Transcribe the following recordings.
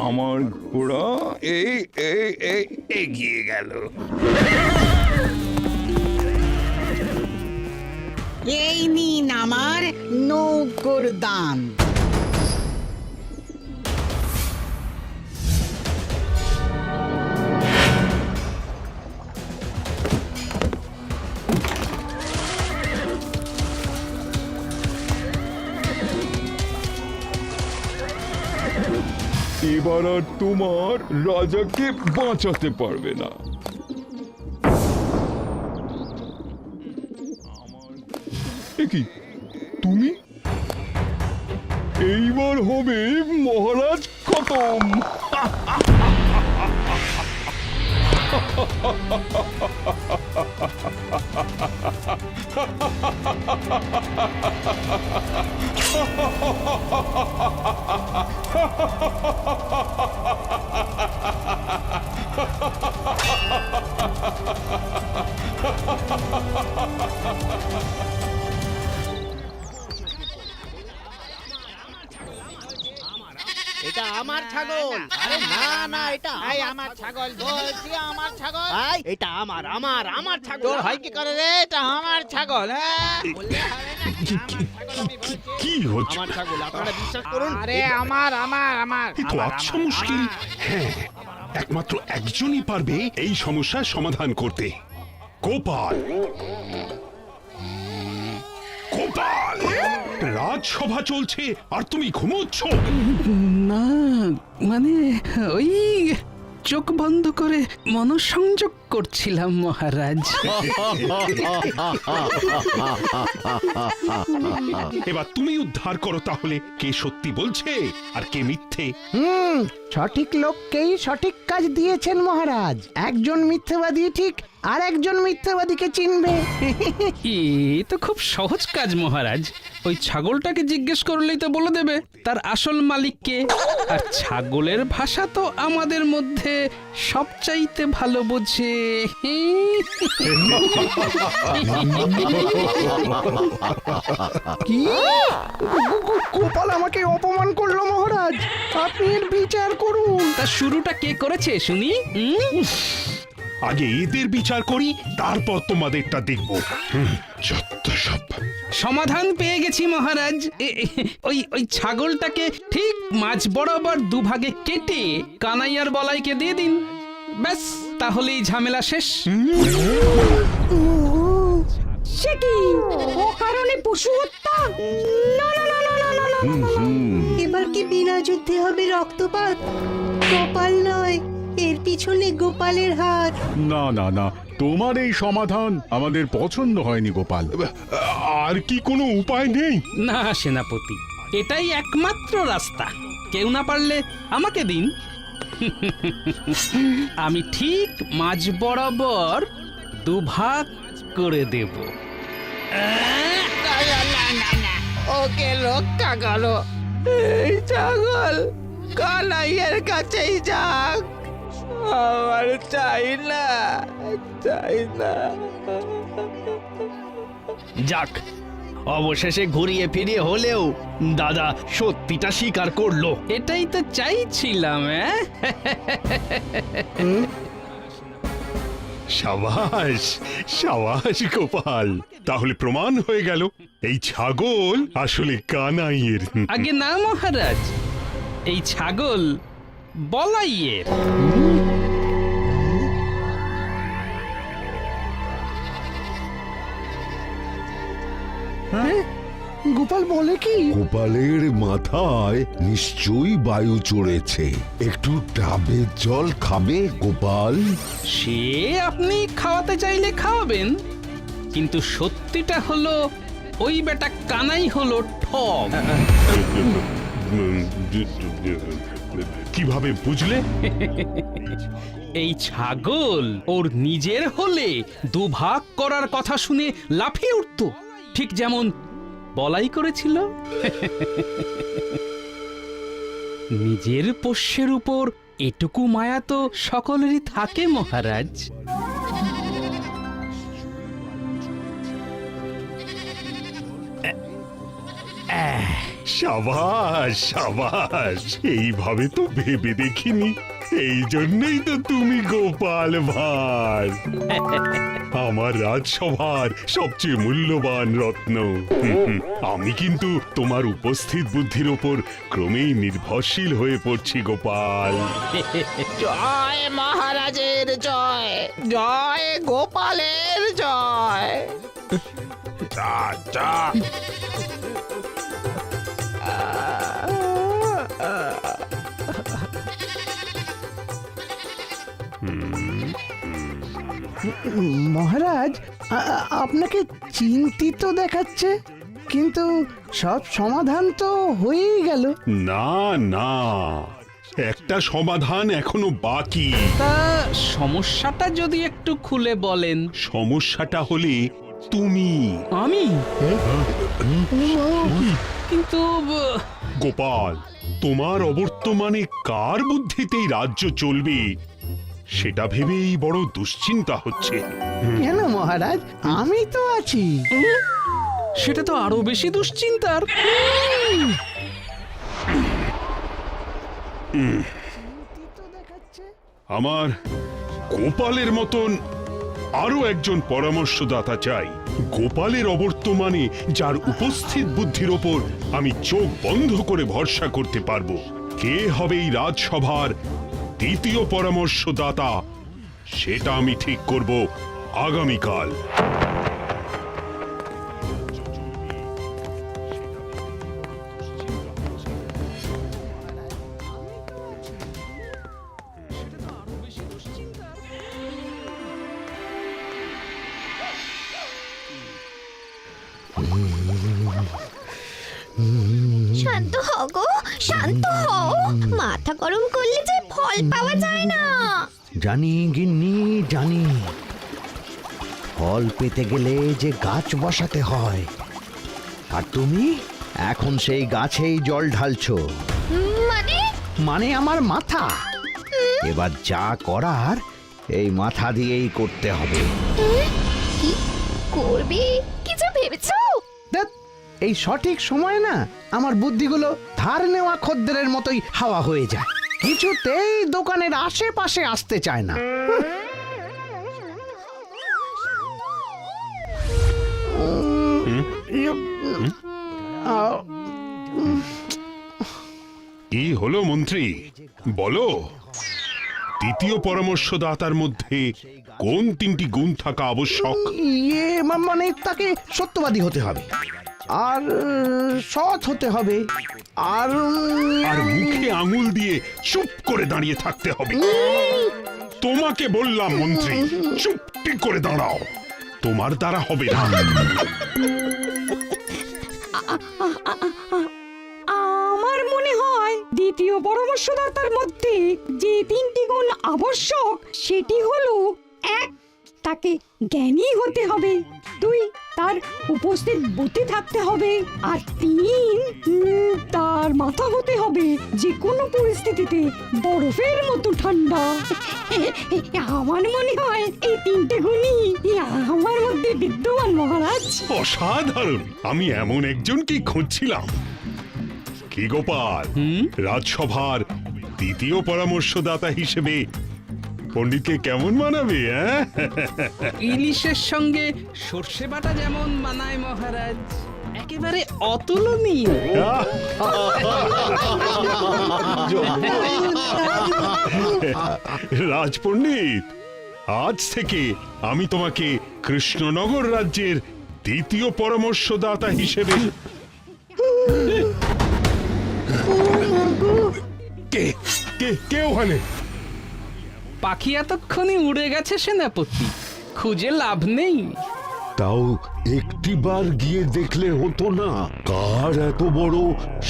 আমার ঘোড়া এই এই এই এগিয়ে গেল। এই নিন আমার নৌকোর দান। এবার আর তোমার রাজাকে বাঁচাতে পারবে না। এ কি তুমি? এইবার হবে মহারাজ খতম। এটা আমার ছাগল। আরে না না, এটা আমার ছাগল বলছি, আমার ছাগল। এটা আমার ছাগল। তোর হয় কি করে রে? এটা আমার ছাগল। হ্যাঁ বললে হবে নাকি? আমার ছাগল আমি বলছি। কি হচ্ছে? আমার ছাগল, আপনারা বিশ্বাস করুন। আরে আমার এ তো আচ্ছা মুশকিল। হ্যাঁ, একমাত্র একজনই পারবে এই সমস্যার সমাধান করতে। গোপাল। গোপাল, রাজসভা চলছে আর তুমি ঘুমোচ্ছ? না মানে ওই চোখ বন্ধ করে মনসংযোগ করছিলাম মহারাজ। এবার তুমি উদ্ধার করো তাহলে, কে সত্যি বলছে আর কে মিথ্যে। সঠিক লোককেই সঠিক কাজ দিয়েছেন মহারাজ। একজন মিথ্যাবাদী ঠিক আর একজন মিথ্যাবাদীকে চিনবে। এ তো খুব সহজ কাজ মহারাজ। ওই ছাগলটাকে জিজ্ঞেস করলেই তো বলে দেবে তার আসল মালিককে। আর ছাগলের ভাষা তো আমাদের মধ্যে সবচাইতে ভালো বোঝে। কি? গোপাল আমাকে অপমান করলো মহারাজ, আপনি এর বিচার করুন। তা শুরুটা কে করেছে শুনি? আগে এদের বিচার করি, তারপর তোমাদেরটা দেখব। যত সব। সমাধান পেয়ে গেছি মহারাজ। ওই ছাগলটাকে ঠিক মাঝ বরাবর দুভাগে কেটে কানাইয়ার বলাইকে দিয়ে দিন, ব্যাস তাহলেই ঝামেলা শেষ। সে কি ও কারণে পশু হত্যা? না না না না না না না। এবার কি বিনা যুদ্ধে হবে রক্তপাত? গোপাল নয়, এর পিছনে গোপালের হাত। না না না, তোমার এই সমাধান আমাদের পছন্দ হয়নি গোপাল। আর কি কোনো উপায় নেই? না সেনাপতি, এটাই একমাত্র রাস্তা। কেউ না পারলে আমাকে দিন, আমি ঠিক মাঝ বরাবর দুভাগ করে দেব। ওকে রক্ষা করো। এই ছাগল কানাইয়ের কাছেই যাক। আমার চাই না, চাই না। যাক, অবশেষে ঘুরিয়ে ফিরিয়ে হলেও দাদা সত্যিটা স্বীকার করলো। এটাই তো চাইছিলাম। সাবাস সাবাস গোপাল, তাহলে প্রমাণ হয়ে গেল এই ছাগল আসলে কানাইয়ের। আগে না মহারাজ, এই ছাগল বলাইয়ের। গোপাল বলে কি? গোপালের মাথায় নিশ্চয়ই বায়ু চড়েছে। একটু ডাবের জল খাবে গোপাল? সে আপনি খাওয়াতে চাইলে খাওয়াবেন, কিন্তু সত্যিটা হলো ওই বেটা কানাই হলো ঠক। কিভাবে বুঝলে? এই ছাগল ওর নিজের হলে দুভাগ করার কথা শুনে লাফিয়ে উঠত, ঠিক যেমন বলাই করেছিল। নিজের পোষ্যের উপর এটুকু মায়া তো সকলেরই থাকে মহারাজ। সাবাস সাবাস, এইভাবে তো ভেবে দেখিনি। এই জন্যই তো তুমি গোপাল ভাঁড়, আমার রাজসভার সবচেয়ে মূল্যবান রত্ন। আমি কিন্তু তোমার উপস্থিত বুদ্ধির ওপর ক্রমেই নির্ভরশীল হয়ে পড়ছি গোপাল। জয় মহারাজের জয়, জয় গোপালের জয়। যা যা। মহারাজ, আপনাকে চিন্তিত দেখাচ্ছে, কিন্তু সব সমাধান তো হয়েই গেল। না না, একটা সমাধান এখনো বাকি। তা সমস্যাটা যদি একটু খুলে বলেন। সমস্যাটা হলে তুমি। আমি? কিন্তু গোপাল, তোমার অবর্তমানে কার বুদ্ধিতেই রাজ্য চলবে সেটা ভেবেই বড় দুশ্চিন্তা হচ্ছে। কেন মহারাজ, আমি তো আছি। সেটা তো আরো বেশি দুশ্চিন্তার। আমার গোপালের মতন আরো একজন পরামর্শদাতা চাই। গোপালের অবর্তমানে যার উপস্থিত বুদ্ধির ওপর আমি চোখ বন্ধ করে ভরসা করতে পারবো। কে হবে এই রাজসভার দ্বিতীয় পরামর্শদাতা সেটা আমি ঠিক করব আগামীকাল। শান্ত হও গো, শান্ত হও। মাথা গরম করলে যে ফল পাওয়া যায় না। জানি গিন্নি, জানি। ফল পেতে গেলে যে গাছ বসাতে হয়, আর তুমি এখন সেই গাছেই জল ঢালছো। মানে? মানে আমার মাথা। এবার যা করার এই মাথা দিয়েই করতে হবে। কি করবে কিছু ভেবেছো? ধ্যাৎ, এই সঠিক সময় না আমার বুদ্ধিগুলো ধার নেওয়া খদ্দেরের মতোই হাওয়া হয়ে যায়, কিছুতেই দোকানের আশেপাশে আসতে চায় না। কি হলো মন্ত্রী, বলো। দ্বিতীয় পরামর্শদাতার মধ্যে কোন তিনটি গুণ থাকা আবশ্যক? মানে তাকে সত্যবাদী হতে হবে, আর সৎ হতে হবে, আর আর মুখে আঙুল দিয়ে চুপ করে দাঁড়িয়ে থাকতে হবে। তোমাকে বললাম মন্ত্রী, চুপটি করে দাঁড়াও, তোমার দ্বারা হবে না। আমার মনে হয় দ্বিতীয় পরামর্শদাতার মধ্যে যে তিনটি গুণ আবশ্যক সেটি হলো: 1, তাকে জ্ঞানী হতে হবে; 2, তার উপস্থিত বুদ্ধি থাকতে হবে; আর 3, তার মাথা হতে হবে যে কোনো পরিস্থিতিতে বরফের মতো ঠান্ডা। আমার মনে হয় এই তিনটে গুণই আমার মধ্যে বিদ্যমান মহারাজ। অসাধারণ, আমি এমন একজনকে খুঁজছিলাম। কি গোপাল, রাজসভার দ্বিতীয় পরামর্শদাতা হিসেবে পণ্ডিতকে কেমন মানাবে? ইলিশের সঙ্গে সর্ষে বাটা যেমন মানায় মহারাজ, একেবারে অতুলনীয়। রাজপণ্ডিত, আজ থেকে আমি তোমাকে কৃষ্ণনগর রাজ্যের দ্বিতীয় পরামর্শদাতা হিসেবে। কে কে কে ওখানে? পাখি এতক্ষণই উড়ে গেছে সেনাপতি, খুঁজে লাভ নেই। তাও একটিবার গিয়ে দেখলে হতো না? কার এত বড়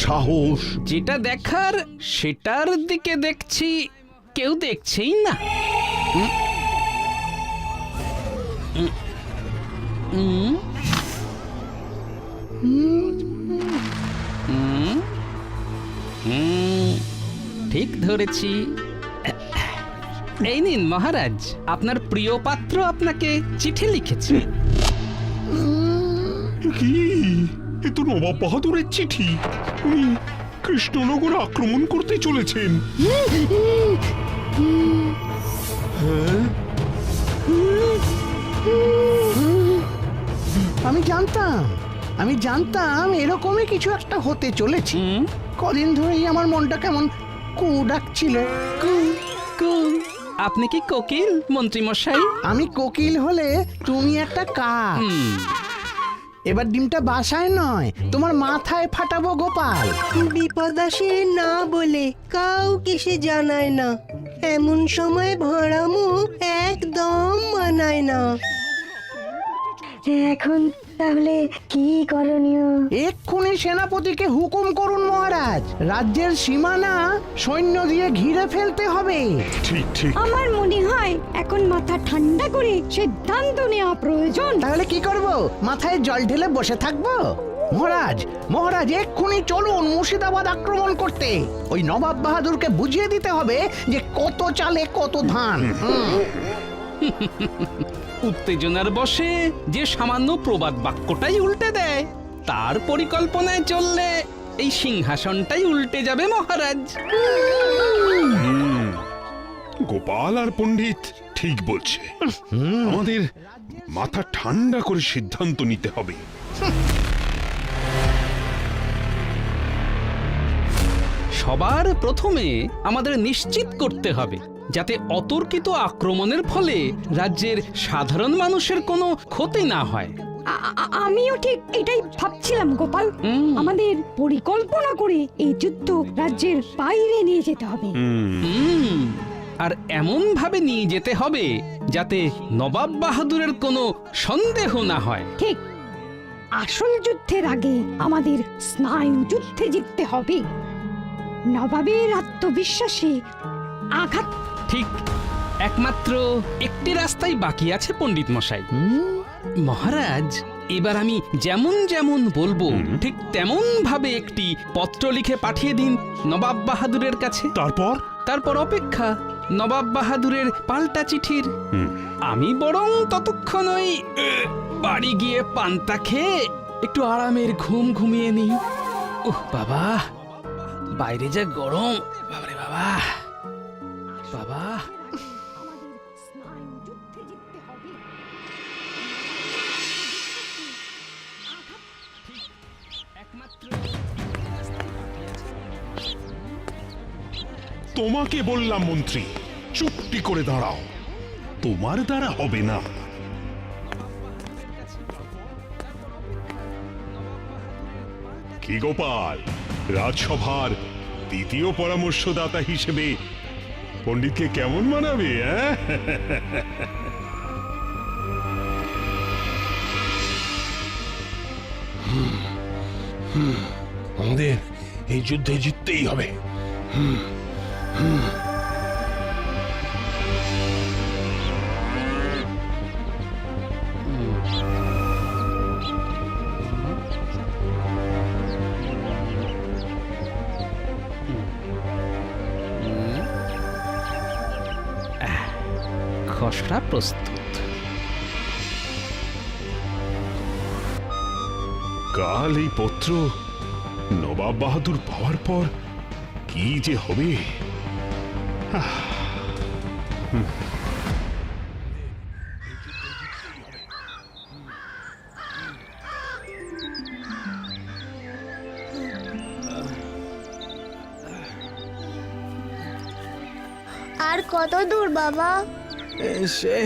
সাহস? যেটা দেখার সেটার দিকে দেখছি, কেউ দেখছেই না। ঠিক ধরেছি। এই নিন মহারাজ, আপনার প্রিয় পাত্র আপনাকে চিঠি লিখেছে। কি এ তো নবাব বাহাদুরের চিঠি। উনি কৃষ্ণনগর আক্রমণ করতে চলেছেন। আমি জানতাম এরকমই কিছু একটা হতে চলেছে। কদিন ধরেই আমার মনটা কেমন কু ডাকছিল। আপনি কি কোকিল মন্ত্রী মশাই? আমি কোকিল হলে তুমি একটা কাক। এবার ডিমটা বাসায় নয়, তোমার মাথায় ফাটাবো গোপাল। বিপদ আসে না বলে কাউকে সে জানায় না, এমন সময় ভরা মুখ একদম মানায় না। এখন তাহলে কি করণীয়? এক্ষুনি সেনাপতিকে হুকুম করুন মহারাজ, রাজ্যের সীমানা সৈন্য দিয়ে ঘিরে ফেলতে হবে। ঠিক ঠিক। আমার মনে হয় এখন মাথা ঠান্ডা করে সিদ্ধান্ত নেওয়া প্রয়োজন। তাহলে কি করব? মাথায় জল ঢেলে বসে থাকবো? মহারাজ মহারাজ এক্ষুনি চলুন মুর্শিদাবাদ আক্রমণ করতে। ওই নবাব বাহাদুরকে বুঝিয়ে দিতে হবে যে কত চালে কত ধান। উত্তেজনার বশে যে সামান্য প্রবাদ বাক্যটাই উল্টে দেয়, তার পরিকল্পনায় চললে এই সিংহাসনটাই উল্টে যাবে মহারাজ। গোপাল আর পণ্ডিত ঠিক বলছে। আমাদের মাথা ঠান্ডা করে সিদ্ধান্ত নিতে হবে। সবার প্রথমে আমাদের নিশ্চিত করতে হবে যাতে অতর্কিত আক্রমণের ফলে রাজ্যের সাধারণ মানুষের কোনো ক্ষতি না হয়। আমিও ঠিক এটাই ভাবছিলাম গোপাল। আমাদের পরিকল্পনা করে এই যুদ্ধ রাজ্যের বাইরে নিয়ে যেতে হবে। আর এমন ভাবে নিয়ে যেতে হবে যাতে নবাব বাহাদুরের কোনো সন্দেহ না হয়। ঠিক, আসল যুদ্ধের আগে আমাদের স্নায়ু যুদ্ধে জিততে হবে। নবাবের আত্মবিশ্বাসে আঘাত। ঠিক, একমাত্র একটি রাস্তাই বাকি আছে পণ্ডিত মশাই। মহারাজ, এবার আমি যেমন যেমন বলবো ঠিক তেমন ভাবে একটি পত্র লিখে পাঠিয়ে দিন নবাব বাহাদুরের কাছে। তারপর অপেক্ষা নবাব বাহাদুরের পাল্টা চিঠির। আমি বরং ততক্ষণ ওই বাড়ি গিয়ে পান্তা খেয়ে একটু আরামের ঘুম ঘুমিয়ে নিই। ওহ বাবা, বাইরে যা গরম। বাবারে বাবা বাবা। তোমাকে বললাম মন্ত্রী, চুপটি করে দাঁড়াও, তোমার দ্বারা হবে না। কি গোপাল, রাজসভার দ্বিতীয় পরামর্শদাতা হিসেবে পণ্ডিতকে কেমন মানাবে? আমাদের এই যুদ্ধে জিততেই হবে। খসড়া প্রস্তুত। কাল এই পত্র নবাব বাহাদুর পাওয়ার পর কি যে হবে। আর কত দূর বাবা? সে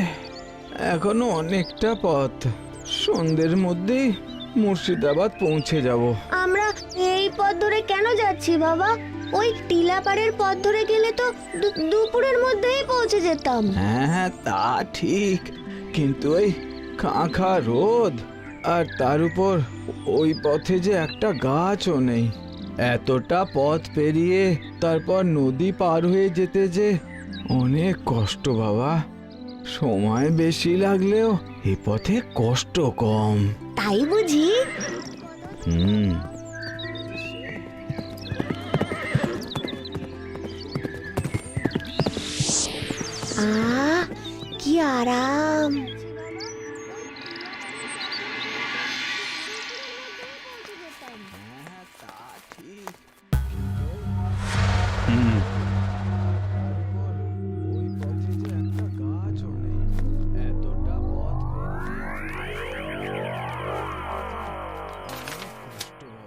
এখনো অনেকটা পথ, সন্ধ্যের মধ্যেই মুর্শিদাবাদ পৌঁছে যাব। আমরা এই পথ ধরে কেন যাচ্ছি বাবা? ওই টিলাপাড়ের পথ ধরে গেলে তো দুপুরের মধ্যেই পৌঁছে যেতাম। হ্যাঁ তা ঠিক, কিন্তু ওই খাঁ রোদ, আর তার উপর ওই পথে যে একটা গাছও নেই। এতটা পথ পেরিয়ে তারপর নদী পার হয়ে যেতে যে অনেক কষ্ট বাবা। সময় বেশি লাগলেও এ পথে কষ্ট কম। তাই বুঝি? কি আরাম।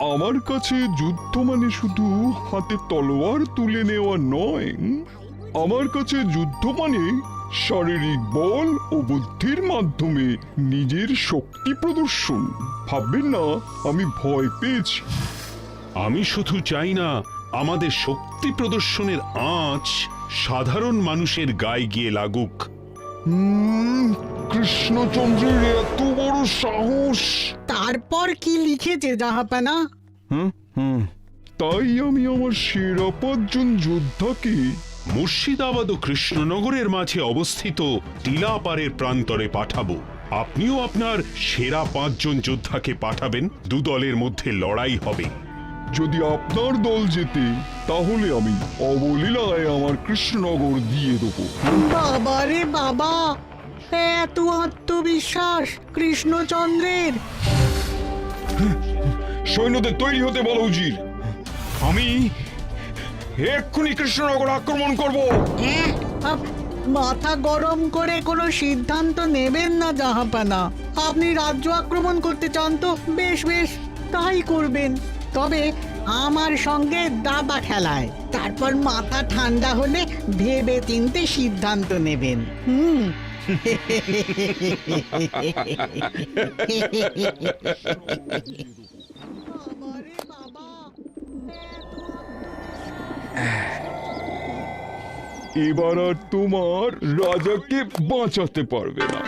আমার কাছে যুদ্ধ মানে শুধু হাতে তলোয়ার তুলে নেওয়া নয়। আমার কাছে যুদ্ধ মানে শারীরিক বল ও বুদ্ধির মাধ্যমে নিজের শক্তি প্রদর্শন। ভাববেন না আমি ভয় পেয়েছি। আমি শুধু চাই না আমাদের শক্তি প্রদর্শনের আঁচ সাধারণ মানুষের গায়ে গিয়ে লাগুক। কৃষ্ণচন্দ্রের এত বড় সাহস! তারপর কি লিখেছে জাহাপানা? তাই আমি আমার সেরা 5 জন যোদ্ধাকে মুর্শিদাবাদ ও কৃষ্ণনগরের মাঝে অবস্থিত টিলাপাড়ের প্রান্তরে পাঠাবো। আপনিও আপনার সেরা 5 জন যোদ্ধাকে পাঠাবেন। 2 দলের মধ্যে লড়াই হবে। যদি আপনার দল জেতে তাহলে আমি অবলীলায় আমার কৃষ্ণনগর দিয়ে দেবো। বাবা রে বাবা, এত আত্মবিশ্বাস কৃষ্ণচন্দ্রের! সৈন্যদের তৈরি হতে বলো উজির। আমি এক্ষুনি কৃষ্ণনগর আক্রমণ করব। মাথা গরম করে কোনো সিদ্ধান্ত নেবেন না জাহাপানা। আপনি রাজ্য আক্রমণ করতে চান তো বেশ বেশ তাই করবেন, তবে আমার সঙ্গে দাবা খেলায়। তারপর মাথা ঠান্ডা হলে ভেবে চিন্তে সিদ্ধান্ত নেবেন। এবার আর তোমার রাজাকে বাঁচাতে পারবে না।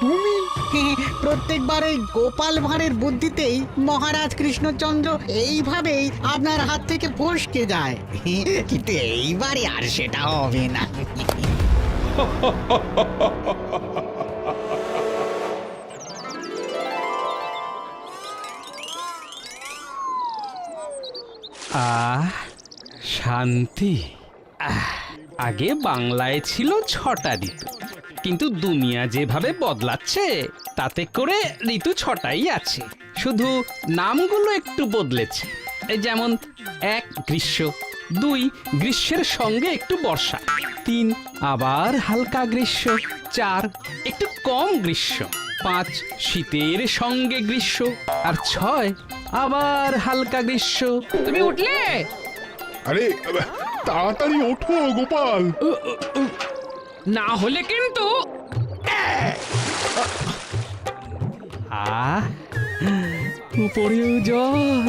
তুমি প্রত্যেকবার এই গোপাল ভাঁড়ের বুদ্ধিতেই মহারাজ কৃষ্ণচন্দ্র এইভাবেই আপনার হাত থেকে ফসকে যায়, কিন্তু এইবারে আর সেটা হবে না। শান্তি। আগে বাংলায় ছিল 6টা ঋতু, কিন্তু দুনিয়া যেভাবে বদলাচ্ছে তাতে করে ঋতু 6টাই আছে, শুধু নামগুলো একটু বদলেছে। এই যেমন 1 গ্রীষ্ম, 2 গ্রীষ্মের সঙ্গে একটু বর্ষা, 3 আবার হালকা গ্রীষ্ম, 4 একটু কম গ্রীষ্ম, 5 শীতের সঙ্গে গ্রীষ্ম, আর 6 আবার হালকা গ্রীষ্ম। তুমি উঠলে? আরে তাড়াতাড়ি ওঠো গোপাল। না হলে কিন্তু উপরেও জল,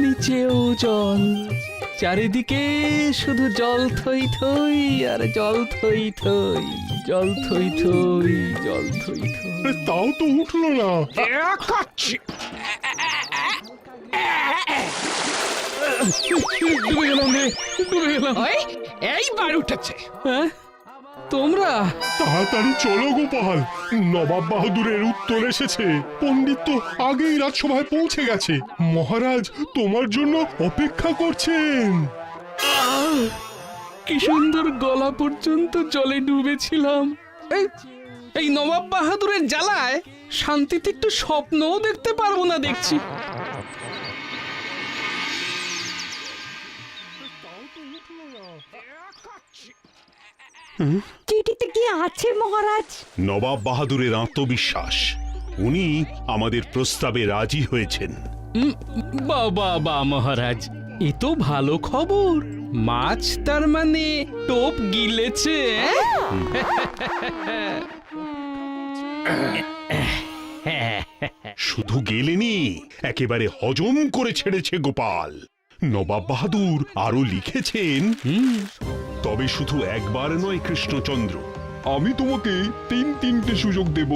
নিচেও জল, চারিদিকে শুধু জল থই থই আর জল থই থই, জল থই থই, জল থই থই। তাও তো উঠলো না। ডুবে গেলাম রে, ডুবে গেলাম। এইবার উঠেছে। হ্যাঁ তোমরা তাড়াতাড়ি চলো গোপাল, নবাব বাহাদুরের উত্তর এসেছে। পণ্ডিত তো আগেই রাজসভায় পৌঁছে গেছে। মহারাজ তোমার জন্য অপেক্ষা করছেন। কি সুন্দর গলা পর্যন্ত জলে ডুবেছিলাম। এই নবাব বাহাদুরের জ্বালায় শান্তিতে একটু স্বপ্নও দেখতে পারবো না দেখছি। চিঠিতে কি আছে মহারাজ? নবাব বাহাদুরের আত্মবিশ্বাস, উনি আমাদের প্রস্তাবে রাজি হয়েছেন। বাবা বা মহারাজ, এ তো ভালো খবর। মাছ তার মানে টোপ গিলেছে। শুধু গেলেনি, একেবারে হজম করে ছেড়েছে গোপাল। নবাব বাহাদুর আরো লিখেছেন, তবে শুধু একবার নয় কৃষ্ণচন্দ্র, আমি তোমাকে 3টে সুযোগ দেব।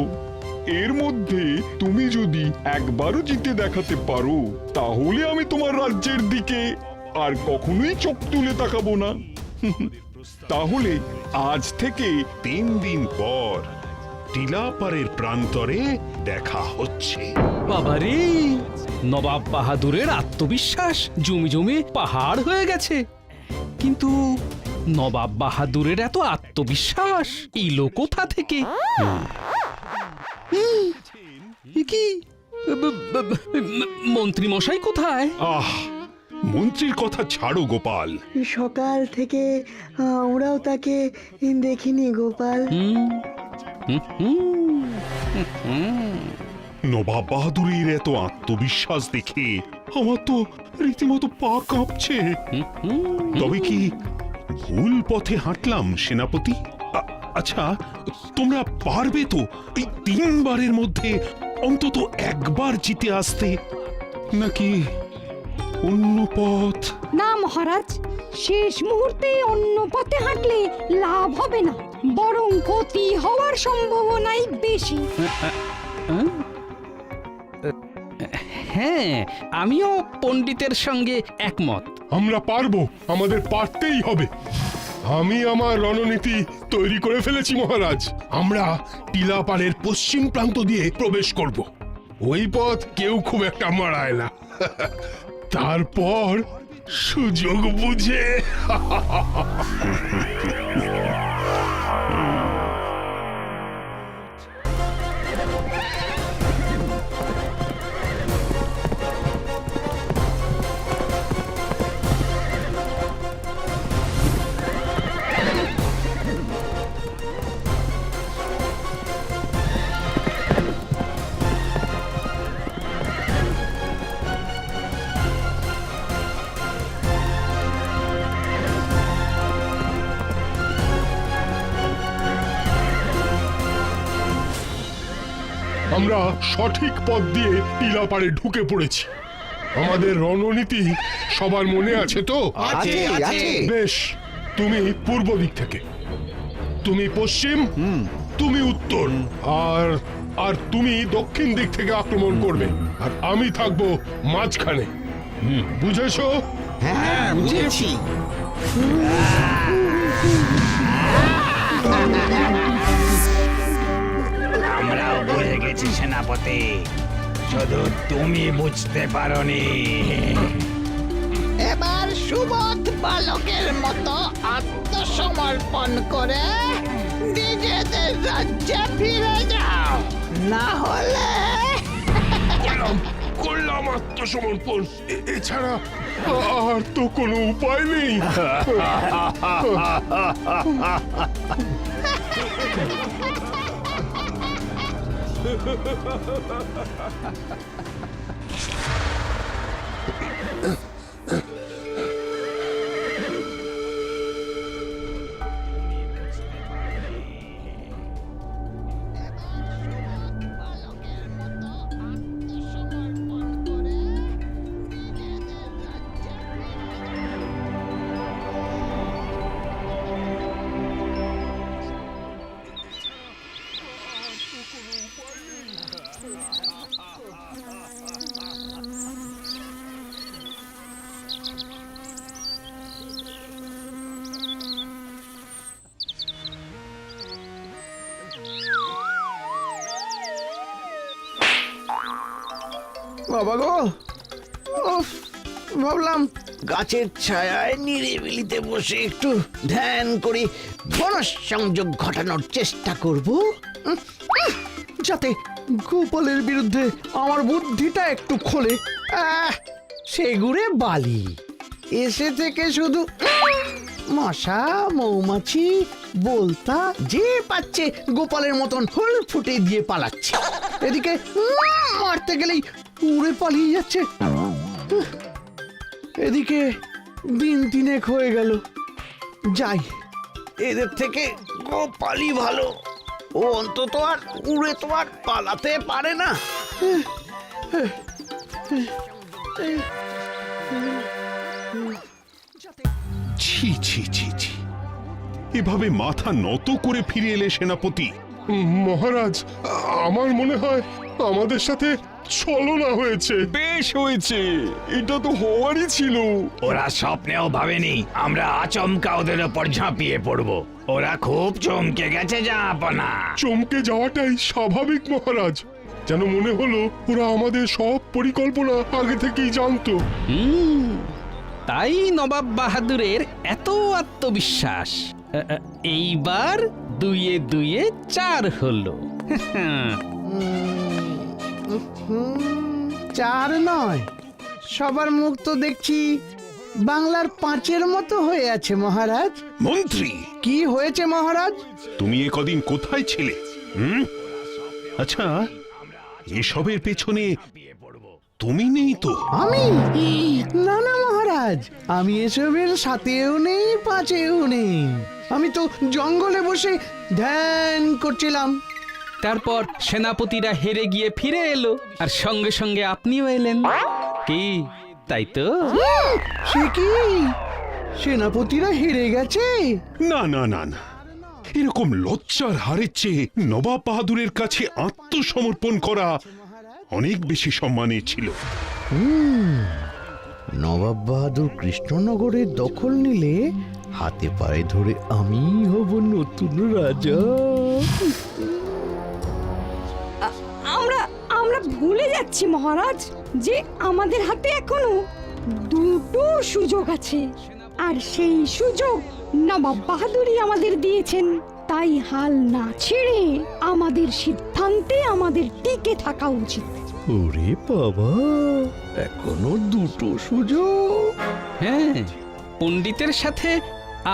এর মধ্যে তুমি যদি একবারও জিতে দেখাতে পারো তাহলে আমি তোমার রাজ্যের দিকে আর কখনোই চোখ তুলে তাকাবো না। তাহলে আজ থেকে 3 দিন পর টিলাপাড়ের প্রান্তরে দেখা হচ্ছে। বাবারে, নবাব বাহাদুরের আত্মবিশ্বাস জমে জমে পাহাড় হয়ে গেছে। কিন্তু নবাব বাহাদুরের এত আত্মবিশ্বাস এলো কোথা থেকে? কি মন্ত্রী মশাই কোথায়? মন্ত্রীর কথা ছাড়ো গোপাল। সকাল থেকে আমরাও তাকে দেখিনি গোপাল। নবাব বাহাদুরের এত আত্মবিশ্বাস দেখে আমার তো রীতিমতো পা কাঁপছে। তবে কি ভুল পথে হাঁটলাম সেনাপতি? আচ্ছা, তোমরা পারবে তো এই 3 বারের মধ্যে অন্তত একবার জিতে আসতে, নাকি অন্য পথ? না মহারাজ, শেষ মুহূর্তে অন্য পথে হাঁটলে লাভ হবে না, বরং ক্ষতি হওয়ার সম্ভাবনাই বেশি। হ্যাঁ, আমিও পণ্ডিতের সঙ্গে একমত। আমরা পারবো, আমাদের পারতেই হবে। আমি আমার রণনীতি তৈরি করে ফেলেছি মহারাজ। আমরা টিলাপাড়ের পশ্চিম প্রান্ত দিয়ে প্রবেশ করব। ওই পথ কেউ খুব একটা মারায় না। তারপর সুযোগ বুঝে আমরা সঠিক পথ দিয়ে টিলাপাড়ে ঢুকে পড়েছি। আমাদের রণনীতি সবার মনে আছে তো? বেশ, তুমি পূর্ব দিক থেকে, তুমি পশ্চিম, তুমি উত্তর, আর তুমি দক্ষিণ দিক থেকে আক্রমণ করবে, আর আমি থাকবো মাঝখানে। বুঝেছো? হ্যাঁ, বুঝেছি। আমরাও বুঝে গেছি সেনাপতি, শুধু তুমি বুঝতে পারোনি। এবার সুবোধ বালকের মতো আত্মসমর্পণ করে নিজেদের রাজ্যে ফিরে যাও, না হলে করলাম আত্মসমর্পণ, এছাড়া আর তো কোনো উপায় নেই। বাবা গো, ভাবলাম গাছের ছায়ায় নিরিবিলিতে বসে একটু ধ্যান করি, মনঃসংযোগ ঘটানোর চেষ্টা করব, যাতে গোপালের বিরুদ্ধে আমার বুদ্ধিটা একটু খোলে। সেগুড়ে বালি এসে থেকে শুধু মশা, মৌমাছি, বলতা যে পাচ্ছে গোপালের মতন ফুল ফুটে দিয়ে পালাচ্ছে। এদিকে মারতে গেলেই উড়ে পালিয়ে যাচ্ছে। এদিকে দিন 3 হয়ে গেল। যাই, এদের থেকে গোপালই ভালো। ও অন্তত আর উড়ে তো আর পালাতে পারে না। ছি ছি ছি ছি, এভাবে মাথা নত করে ফিরে এলে সেনাপতি? মহারাজ, আমার মনে হয় আমাদের সাথে ছলনা হয়েছে। বেশ হয়েছে, এটা তো হওয়ারই ছিল। ওরা স্বপ্নেও ভাবেনি আমরা আচমকা ওদের ওপর ঝাঁপিয়ে পড়বো। ওরা খুব চমকে গেছে জাহাপনা। চমকে যাওয়াটাই স্বাভাবিক মহারাজ। যেন মনে হলো ওরা আমাদের সব পরিকল্পনা আগে থেকেই জানতো। তাই নবাব বাহাদুরের এত আত্মবিশ্বাস। এইবার 2-এ 2-এ 4 হলো। 4 নয়, সবার মুখ তো দেখছি বাংলার 5-এর মতো হয়ে আছে মহারাজ। মন্ত্রী, কি হয়েছে মহারাজ? তুমি একদিন কোথায় ছিলে? আচ্ছা, এসবের পেছনে তুমি নেই তো? আমি? না না মহারাজ, আমি এসবের সাথেও নেই, 5-এও নেই। আমি তো জঙ্গলে বসে ধ্যান করছিলাম। তারপর সেনাপতিরা হেরে গিয়ে ফিরে এলো, আর সঙ্গে সঙ্গে আপনিও এলেন। কি তাই তো? সে কি, সেনাপতিরা হেরে গেছে? না না না না, এরকম লজ্জার হারের চেয়ে নবাব বাহাদুরের কাছে আত্মসমর্পণ করা অনেক বেশি সম্মানের ছিল। নবাব বাহাদুর কৃষ্ণনগরের দখল নিলে হাতে পায়ে ধরে আমি হব নতুন রাজা। আমরা আমরা ভুলে যাচ্ছি মহারাজ যে আমাদের হাতে এখনো দুটো সুযোগ আছে, আর সেই সুযোগ নবাব বাহাদুরই আমাদের দিয়েছেন। তাই হাল না ছেড়ে আমাদের সিদ্ধান্তে আমাদের টিকে থাকা উচিত। ওরে বাবা, এখনো দুটো সুযোগ? হ্যাঁ, পণ্ডিতের সাথে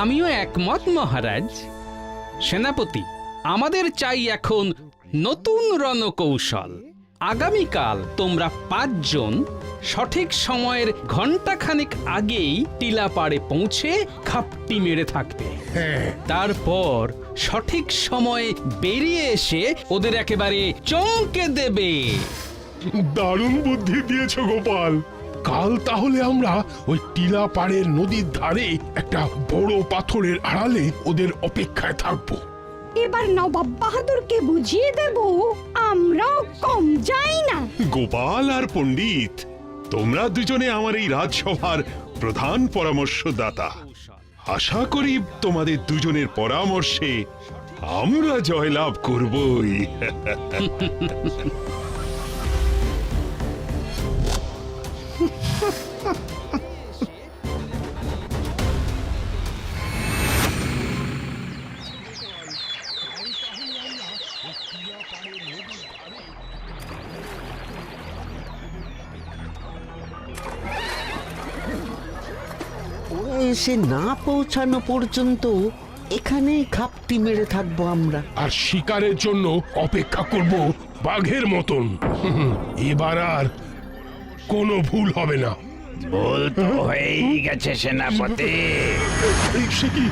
আমিও একমত মহারাজ। সেনাপতি, আমাদের চাই এখন নতুন রণকৌশল। আগামীকাল তোমরা 5 জন সঠিক সময়ের ঘন্টাখানেক আগেই টিলাপাড়ে পৌঁছে খাপটি মেরে থাকবে। তারপর সঠিক সময়ে বেরিয়ে এসে ওদের একেবারে চমকে দেবে। দারুণ বুদ্ধি দিয়েছো গোপাল। কাল তাহলে আমরা ওই টিলা পাড়ের নদীর ধারে একটা বড় পাথরের আড়ালে ওদের অপেক্ষায় থাকবো। এবার নবাব বাহাদুরকে বুঝিয়ে দেব আমরাও কম যাই না। গোপাল আর পণ্ডিত, তোমরা দুজনে আমার এই রাজসভার প্রধান পরামর্শদাতা। আশা করি তোমাদের দুজনের পরামর্শে আমরা জয়লাভ করবই। ওরা এসে না পৌঁছানো পর্যন্ত এখানেই খাপটি মেরে থাকবো আমরা। আর শিকারের জন্য অপেক্ষা করব বাঘের মতন। এবার আর কোনো ভুল হবে না। ভুল তো হয়েই গেছে সেনাপতি। সে কি?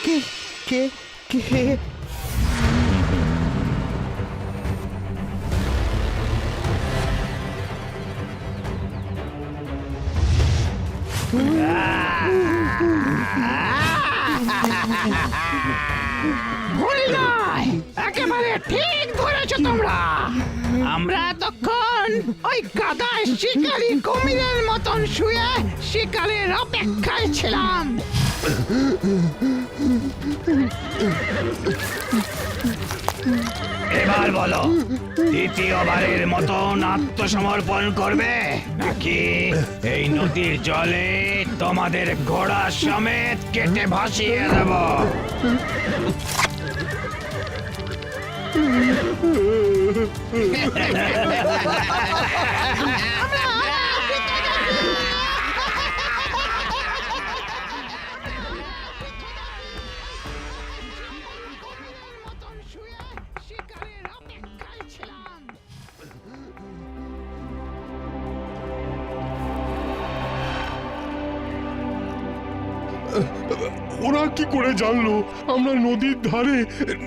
কে কে কে? ভুল নয়, একেবারে ঠিক ধরেছো তোমরা। আমরা তখন ওই কাদায় শিকারী কুমিরের মতন শুয়ে শিকারের অপেক্ষায় ছিলাম। এবার বলো, দ্বিতীয়বারের মতন আত্মসমর্পণ করবে নাকি এই নদীর জলে তোমাদের ঘোড়া সমেত কেটে ভাসিয়ে দেব? ওরা কি করে জানলো আমরা নদীর ধারে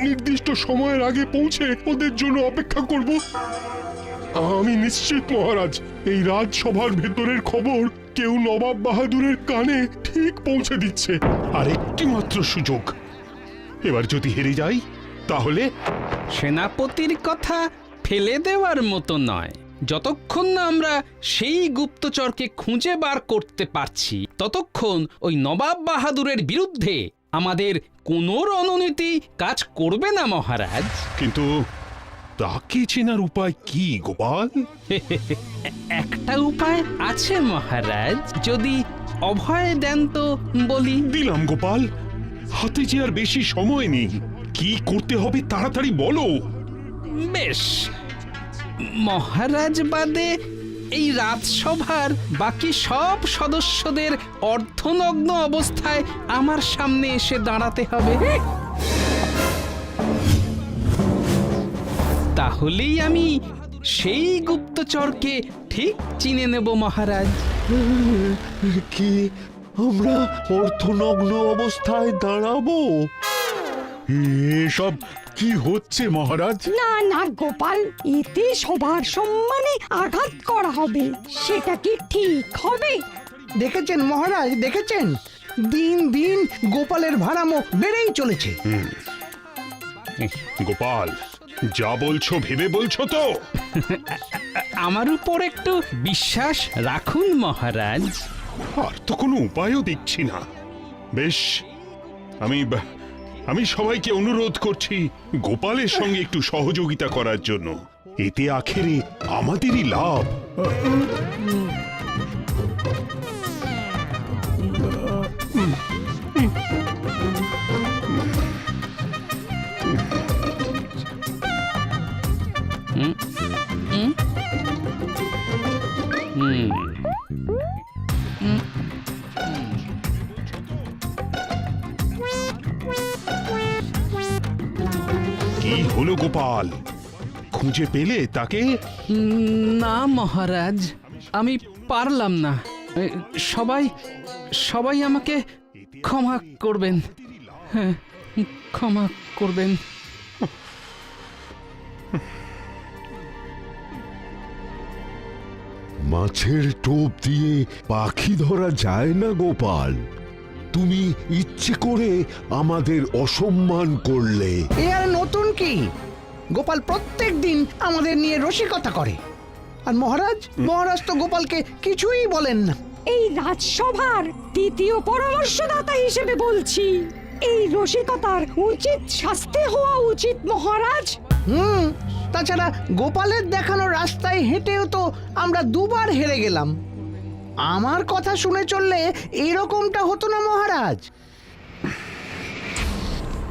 নির্দিষ্ট সময়ের আগে পৌঁছে ওদের জন্য অপেক্ষা করব? আমি নিশ্চিত মহারাজ, এই রাজসভার ভেতরের খবর কেউ নবাব বাহাদুরের কানে ঠিক পৌঁছে দিচ্ছে। আর একটি মাত্র সুযোগ, এবার যদি হেরে যাই তাহলে? সেনাপতির কথা ফেলে দেওয়ার মতো নয়। যতক্ষণ না আমরা সেই গুপ্তচরকে খুঁজে বার করতে পারছি, ততক্ষণ ওই নবাব বাহাদুরের বিরুদ্ধে আমাদের কোনো রণনীতি কাজ করবে না মহারাজ। কিন্তু তাকে চেনার উপায় কি গোপাল? একটা উপায় আছে মহারাজ, যদি অভয় দেন তো বলি। দিলাম গোপাল, হাতে যে আর বেশি সময় নেই। কি করতে হবে তাড়াতাড়ি বলো। বেশ, মহারাজ বাদে এই রাজসভার বাকি সব সদস্যদের অর্ধনগ্ন অবস্থায় আমার সামনে এসে দাঁড়াতে হবে। তাহলেই আমি সেই গুপ্তচরকে ঠিক চিনে নেব মহারাজ। কি আমরা অর্থনগ্ন অবস্থায় দাঁড়াবো? এসব কি হচ্ছে মহারাজ? না না গোপাল, এতে সবার সম্মানে আঘাত করা হবে, সেটা কি ঠিক হবে? দেখেছেন মহারাজ, দেখেছেন দিন দিন গোপালের ভাড়ামো বেড়েই চলেছে। গোপাল, যা বলছো ভেবে বলছো তো? আমার উপর একটু বিশ্বাস রাখুন মহারাজ। আর তো কোনো উপায়ও দেখছি না। বেশ, আমি সবাইকে অনুরোধ করছি গোপালের সঙ্গে একটু সহযোগিতা করার জন্য। এতে আখেরে আমাদেরই লাভ। কি হলো গোপাল, খুঁজে পেলে তাকে? না মহারাজ, আমি পারলাম না। সবাই সবাই আমাকে ক্ষমা করবেন। হ্যাঁ, ক্ষমা করবেন। মাছের টোপ দিয়ে পাখি ধরা যায় না গোপাল। তুমি ইচ্ছে করে আমাদের অসম্মান করলে। এ আর নতুন কি? গোপাল প্রত্যেক দিন আমাদের নিয়ে রসিকতা করে, আর মহারাজ তো গোপালকে কিছুই বলেন না। এই রাজসভার দ্বিতীয় পরামর্শদাতা হিসেবে বলছি, এই রসিকতার উচিত শাস্তি হওয়া উচিত মহারাজ। তাছাড়া গোপালের দেখানো রাস্তায় হেঁটেও তো আমরা দুবার হেরে গেলাম। আমার কথা শুনে চললে এরকমটা হতো না মহারাজ।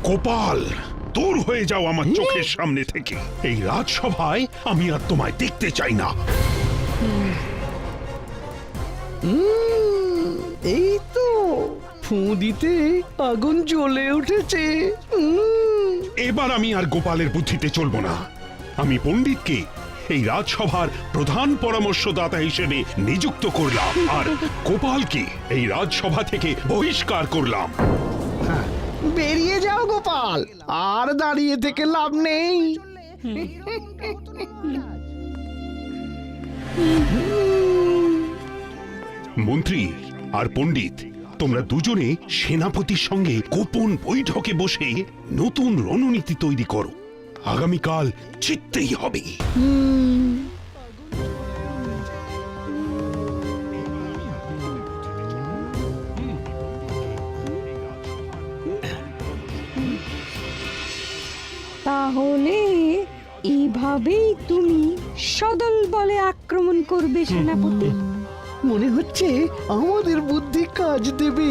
গোপাল, দূর হয়ে যাও আমার চোখের সামনে থেকে। এই রাজসভায় আমি আর তোমায় দেখতে চাই না। এই তো ফুঁ দিতে আগুন জ্বলে উঠেছে। এবার আমি আর গোপালের বুদ্ধিতে চলবো না। আমি পণ্ডিতকে এই রাজসভার প্রধান পরামর্শদাতা হিসেবে নিযুক্ত করলাম, আর গোপালকে এই রাজসভা থেকে বহিষ্কার করলাম। বেরিয়ে যাও গোপাল, আর দাঁড়িয়ে থেকে লাভ নেই। মন্ত্রী আর পণ্ডিত, তোমরা দুজনে সেনাপতির সঙ্গে গোপন বৈঠকে বসে নতুন রণনীতি তৈরি করো। আগামীকাল জিততেই হবে। তাহলে এইভাবেই তুমি সদল বলে আক্রমণ করবে সেনাপতি? মনে হচ্ছে আমাদের বুদ্ধি কাজ দেবে।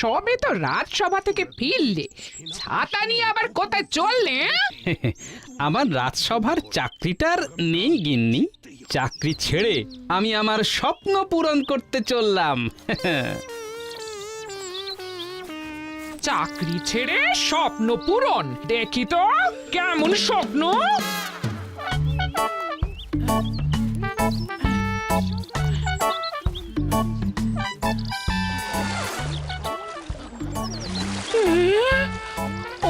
সবে তো রাজসভা থেকে ফিরলে, ছাতা নিয়ে আবার কোথায় চললে? আমার রাজসভার চাকরিটার নেই গিন্নি। চাকরি ছেড়ে আমি আমার স্বপ্ন পূরণ করতে চললাম। চাকরি ছেড়ে স্বপ্ন পূরণ? দেখি তো কেমন স্বপ্ন।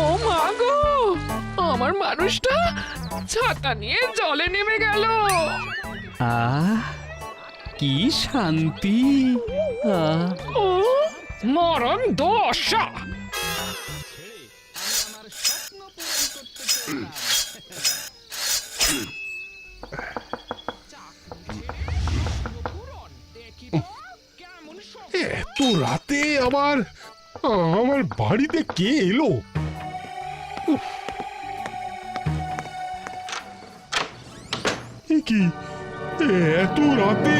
ও মা গো, আমার মানুষটা ছাতা নিয়ে জলে নেমে গেল। আহ, কি শান্তি! ও মরণ দশা! এত রাতে আবার আমার বাড়িতে কে এলো? এ কি, এত রাতে?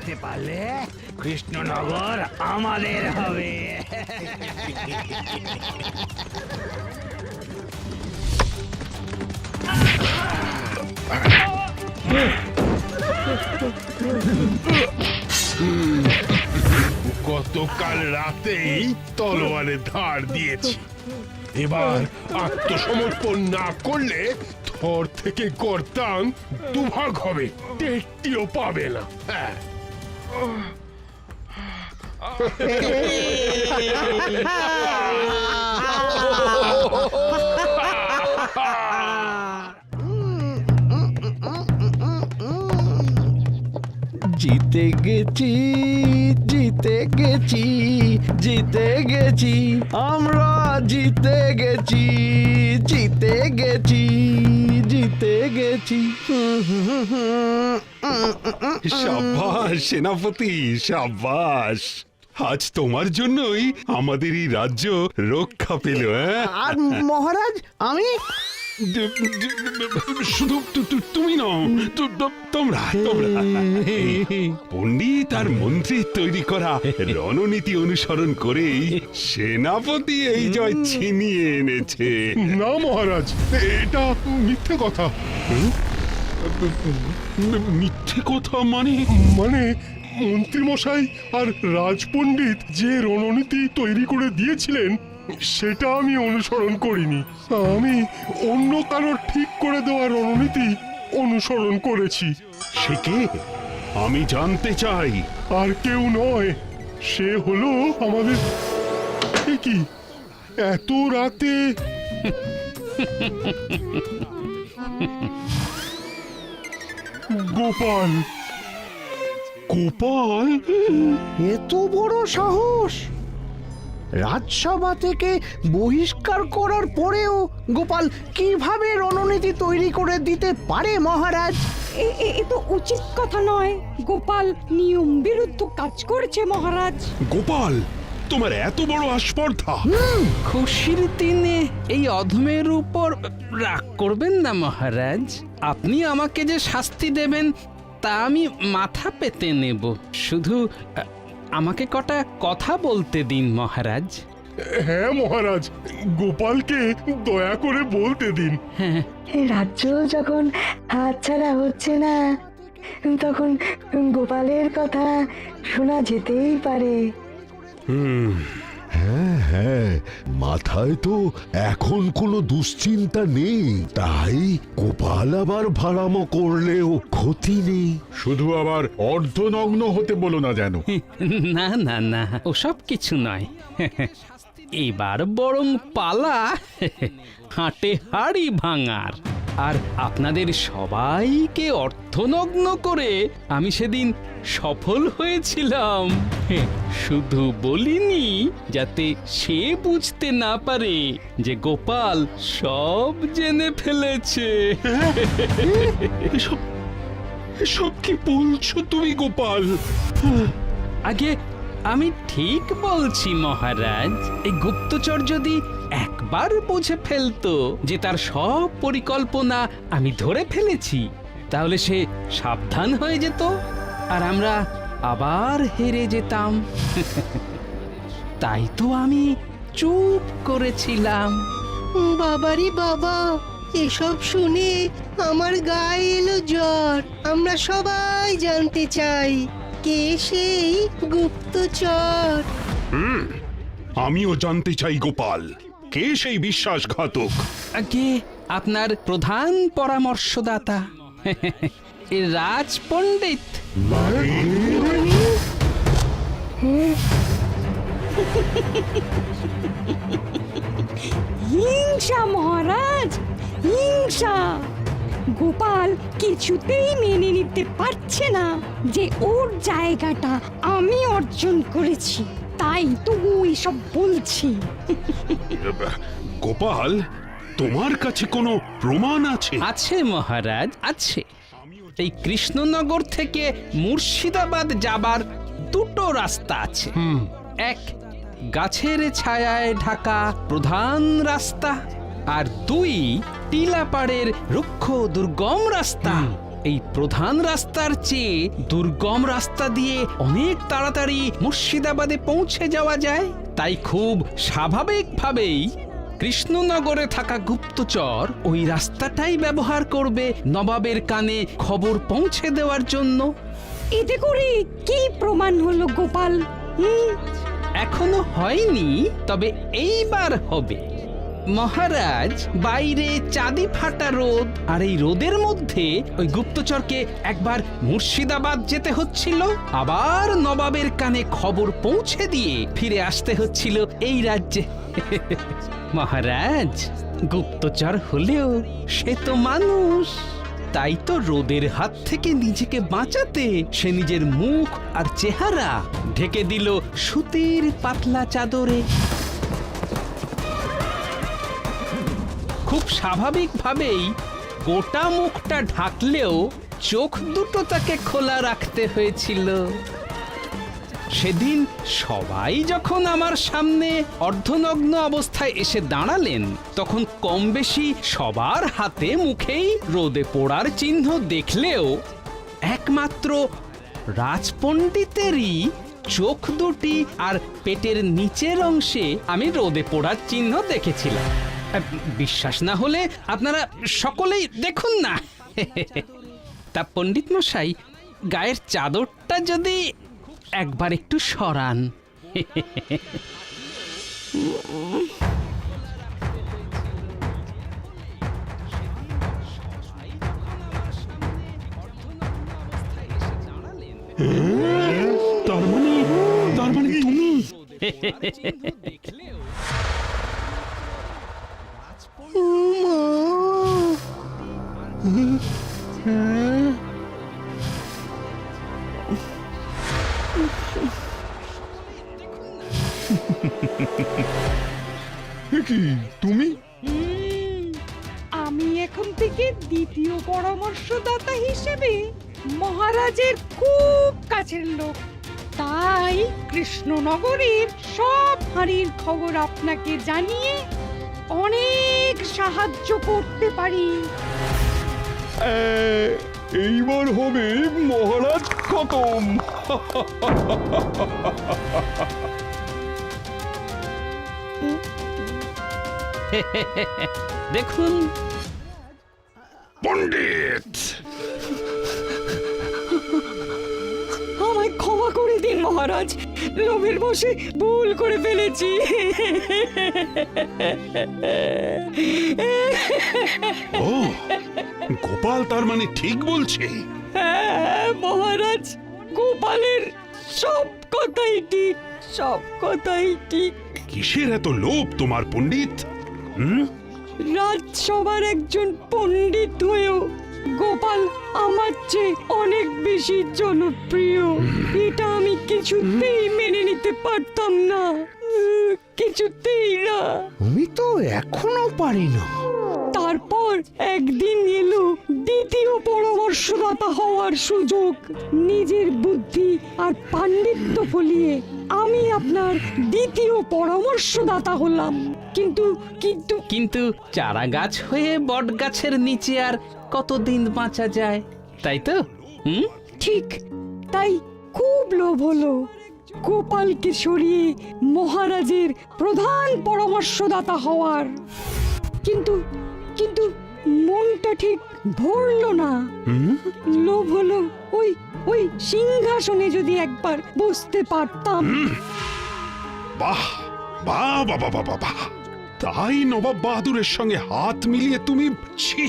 দিতে পারলে কৃষ্ণনগর আমাদের হবে। গতকাল রাতেই তলোয়ারে ধার দিয়েছি, এবার আত্মসমর্পণ না করলে থর থেকে গর্দান দুভাগ হবে, টেকটিও পাবে না। হ্যাঁ। জিতে গেছি, জিতে গেছি, জিতে গেছি, আমরা জিতে গেছি, জিতে গেছি, জিতে গেছি। সাব্বাস সেনাপতি, সাব্বাস। আজ তোমার জন্যই আমাদের এই রাজ্য রক্ষা পেল। আর মহারাজ আমি শুধু তুমি নও, তোমরা তোমরা পণ্ডিত আর মন্ত্রী তৈরি করা রণনীতি অনুসরণ করেই সেনাপতি এই জয় ছিনিয়ে এনেছে। না মহারাজ, এটা মিথ্যে কথা। মিথ্যে কথা মানে? মানে মন্ত্রীমশাই আর রাজপণ্ডিত যে রণনীতি তৈরি করে দিয়েছিলেন সেটা আমি অনুসরণ করিনি। আমি অন্য কারোর ঠিক করে দেওয়া রণনীতি অনুসরণ করেছি। সে কে? আমি জানতে চাই। আর কেউ নয়, সে হলো আমাদের। এ কি এত রাতে? গোপাল। গোপাল? এত বড় সাহস! রাজসভা থেকে বহিষ্কার করার পরেও গোপাল কিভাবে রণনীতি তৈরি করে দিতে পারে মহারাজ? এ তো উচিত কথা নয়। গোপাল নিয়ম বিরুদ্ধ কাজ করেছে মহারাজ। গোপাল, তোমার এত বড় আস্পর্ধা! খুশির দিনে এই অধমের উপর রাগ করবেন না মহারাজ। আপনি আমাকে যে শাস্তি দেবেন তা আমি মাথা পেতে নেব। শুধু আমাকে কটা কথা বলতে দিন মহারাজ। হ্যাঁ মহারাজ, গোপালকে দয়া করে বলতে দিন। হ্যাঁ, রাজ্য যখন হাতছাড়া হচ্ছে না, তখন গোপালের কথা শোনা যেতেই পারে। হ্যাঁ হ্যাঁ, মাথায় তো এখন কোনো দুশ্চিন্তা নেই, তাই গোপাল আবার ভাড়ামো করলেও ক্ষতি নেই। শুধু আবার অর্ধনগ্ন হতে বলো না যেন। না না না, ওসব কিছু নয়। এবার বরং পালা হাটে হাড়ি ভাঙার। আর আপনাদের সবাইকে অর্থনগ্ন করে আমি সেদিন সফল হয়েছিলাম। শুধু বলিনি যাতে সে বুঝতে না পারে যে গোপাল সব জেনে ফেলেছে। এসব কি বলছো তুমি গোপাল? আগে আমি ঠিক বলছি মহারাজ। এই গুপ্তচর যদি একবার বুঝে ফেলতো যে তার সব পরিকল্পনা আমি ধরে ফেলেছি, তাহলে সে সাবধান হয়ে যেত আর আমরা আবার হেরে যেতাম। তাই তো আমি চুপ করেছিলাম। বাবারি বাবা, এসব শুনে আমার গায়ে এলো জ্বর। আমরা সবাই জানতে চাই কে সেই গুপ্তচর। আমিও জানতে চাই গোপাল, কে সেই বিশ্বাসঘাতক? আগে আপনার প্রধান পরামর্শদাতা রাজ পণ্ডিত। হিংসা মহারাজ, হিংসা। গোপাল কিছুতেই মেনে নিতে পারছে না যে ওর জায়গাটা আমি অর্জন করেছি, তাই তো ও এসব বলছি। গোপাল, তোমার কাছে কোনো প্রমাণ আছে? আছে মহারাজ, আছে। এই কৃষ্ণনগর থেকে মুর্শিদাবাদ যাবার দুটো রাস্তা আছে। এক গাছের ছায়ায় ঢাকা প্রধান রাস্তা, আর দুই টিলাপাড়ের রুক্ষ দুর্গম রাস্তা। এই প্রধান রাস্তার চেয়ে দুর্গম রাস্তা দিয়ে অনেক তাড়াতাড়ি মুর্শিদাবাদে পৌঁছে যাওয়া যায়। তাই খুব স্বাভাবিকভাবেই কৃষ্ণনগরে থাকা গুপ্তচর ওই রাস্তাটাই ব্যবহার করবে নবাবের কানে খবর পৌঁছে দেওয়ার জন্য। এতে করে কি প্রমাণ হলো গোপাল? এখনো হয়নি, তবে এইবার হবে। মহারাজ, বাইরে চাঁদি ফাটা রোদ, আর এই রোদের মধ্যে ওই গুপ্তচরকে একবার মুর্শিদাবাদ যেতে হচ্ছিল, আবার নবাবের কানে খবর পৌঁছে দিয়ে ফিরে আসতে হচ্ছিল এই রাজ্যে। মহারাজ, গুপ্তচর হলেও সে তো মানুষ, তাই তো রোদের হাত থেকে নিজেকে বাঁচাতে সে নিজের মুখ আর চেহারা ঢেকে দিল সুতির পাতলা চাদরে। খুব স্বাভাবিকভাবেই গোটা মুখটা ঢাকলেও চোখ দুটো তাকে খোলা রাখতে হয়েছিল। সেদিন সবাই যখন আমার সামনে অর্ধনগ্ন অবস্থায় এসে দাঁড়ালেন, তখন কম বেশি সবার হাতে মুখেই রোদে পোড়ার চিহ্ন দেখলেও একমাত্র রাজপণ্ডিতেরই চোখ দুটি আর পেটের নিচের অংশে আমি রোদে পোড়ার চিহ্ন দেখেছিলাম। বিশ্বাস না হলে আপনারা সকলেই দেখুন না। তা পণ্ডিত মশাই, গায়ের চাদরটা যদি একবার একটু সরান। তার মানে তুমি? কি তুমি? আমি এখন থেকে দ্বিতীয় পরামর্শদাতা হিসেবে মহারাজের খুব কাছের লোক, তাই কৃষ্ণনগরের সব হাঁড়ির খবর আপনাকে জানিয়ে অনেক সাহায্য করতে পারি। এইবার হবে মহারাজ খতম। দেখুন পণ্ডিত, আমায় ক্ষমা করে দিন মহারাজ, লোভের বশে ভুল করে ফেলেছি। ও গোপাল তার মানে ঠিক বলছে? হ্যাঁ মহারাজ, গোপালের সব কথাই ঠিক, সব কথাই ঠিক। কিসের এত লোভ তোমার পণ্ডিত? রাজসভার একজন পণ্ডিত হয়েও গোপাল আমার চেয়ে অনেক বেশি জনপ্রিয়। এটা আমি কিছুতেই মেনে নিতে পারতাম না, কিছুতেই না। আমি তো এখনো পারি না। তারপর একদিন এলো দ্বিতীয় পরামর্শদাতা হওয়ার সুযোগ। নিজের বুদ্ধি আর পাণ্ডিত্য ফলিয়ে আমি আপনার দ্বিতীয় পরামর্শদাতা হলাম। কিন্তু কিন্তু কিন্তু চারা গাছ হয়ে বট গাছের নিচে আর কতদিন বাঁচা যায়, তাই তো? ঠিক তাই খুব লোভ হলো গোপালকে সরিয়ে মহারাজের প্রধান পরামর্শদাতা হওয়ার। কিন্তু কিন্তু মনটা ঠিক ধরলো না। লোভ হলো ওই ওই সিংহাসনে যদি একবার বসতে পারতাম। বাহ বাহ বাবা বাবা বাহ! তাই নবাব বাহাদুরের সঙ্গে হাত মিলিয়ে তুমি? ছি!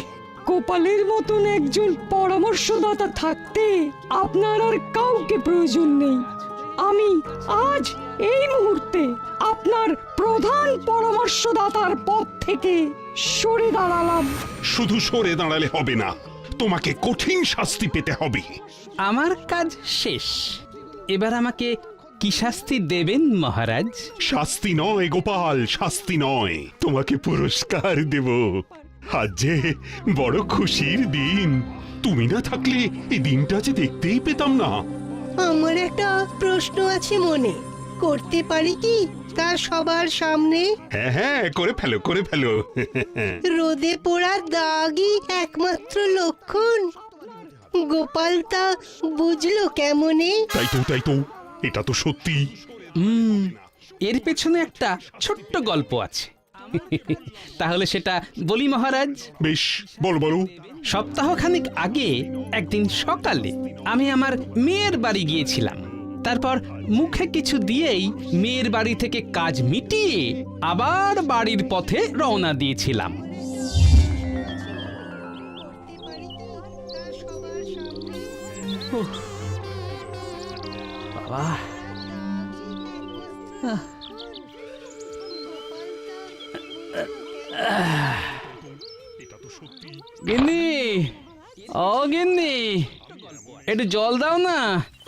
গোপালের মতন একজন পরামর্শদাতা থাকতে আপনার আর কাউকে প্রয়োজন নেই। আমি আজ এই মুহূর্তে আপনার প্রধান পরামর্শদাতার পদ থেকে সরে দাঁড়ালাম। শুধু সরে দাঁড়ালে হবে না, তোমাকে কঠিন শাস্তি পেতে হবে। আমার কাজ শেষ, এবার আমাকে কি শাস্তি দেবেন মহারাজ? শাস্তি নয় গোপাল, শাস্তি নয়, তোমাকে পুরস্কার দেব। আজ যে বড় খুশির দিন, তুমি না থাকলে এই দিনটা যে দেখতেই পেতাম না। আমার একটা প্রশ্ন আছে মনে, করতে পারি কি তা সবার সামনে? হ্যাঁ হ্যাঁ, করে ফেলো করে ফেলো। রোদে পোড়া দাগই একমাত্র লক্ষণ? গোপাল তা বুঝলো কেমনে? তাই তো এটা তো সত্যি। এর পেছনে একটা ছোট্ট গল্প আছে। তাহলে সেটা বলি মহারাজ। বেশ, বলো। সপ্তাহখানেক আগে একদিন সকালে আমি আমার মেয়ের বাড়ি গিয়েছিলাম। তারপর মুখে কিছু দিয়েই মেয়ের বাড়ি থেকে কাজ মিটিয়ে আবার বাড়ির পথে রওনা দিয়েছিলাম। বাবা, গিন্নি, ও গিন্নি, একটু জল দাও না।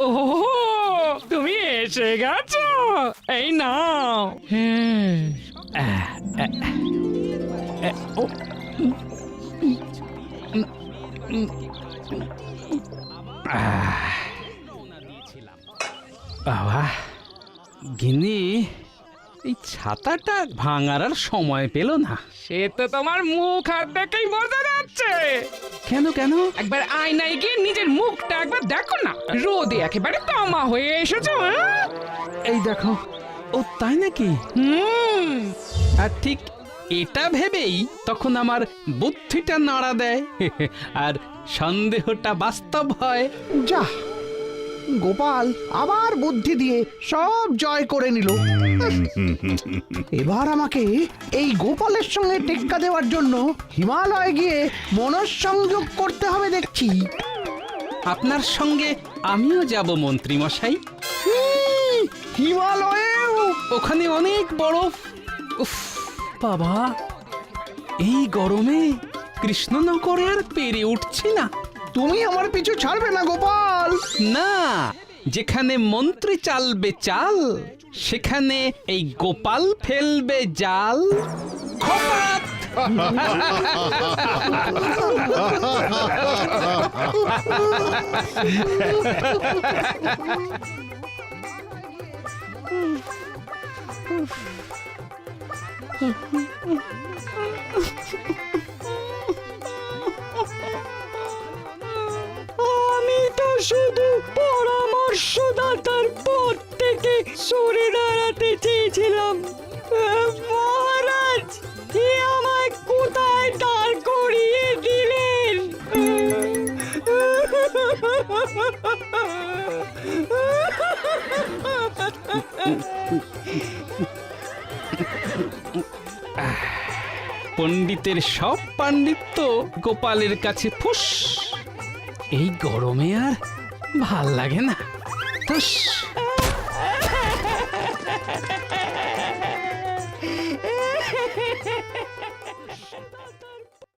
ও তুমি এসে গেছো, এই নাও। বাবা, গিন্নি, এই ছাতাটা ভাঙার আর সময় পেল না। সে তো তোমার মুখ হাত দেখেই বোঝা যাচ্ছে। কেন? একবার আয়নায় গিয়ে নিজের মুখটা একবার দেখো না, রোদে একেবারে তামা হয়ে এসেছো। এই দেখো। ও তাই নাকি? আর ঠিক এটা ভেবেই তখন আমার বুদ্ধিটা নাড়া দেয় আর সন্দেহটা বাস্তব হয়। যা, গোপাল আবার বুদ্ধি দিয়ে সব জয় করে নিল। এবার আমাকে এই গোপালের সঙ্গে টেক্কা দেওয়ার জন্য হিমালয়ে গিয়ে মনঃসংযোগ করতে হবে দেখছি। আপনার সঙ্গে আমিও যাব মন্ত্রী মশাই। হিমালয়েও? ওখানে অনেক বরফ। উফ বাবা, এই গরমে কৃষ্ণনগরে আর পেরে উঠছি না। তুমি আমার পিছু ছাড়বে না গোপাল? না, যেখানে মন্ত্রী চালবে চাল, সেখানে এই গোপাল ফেলবে জাল। খপাত! আমি তো শুধু পরামর্শদাতার পদ থেকে সরে দাঁড়াতে চেয়েছিলাম। মহারাজ, এ আমায় কোথায় দাঁড় করিয়ে দিলেন? পণ্ডিতের সব পাণ্ডিত্য গোপালের কাছে ফুস। এই গরমে আর ভাল লাগে না। ঠুস।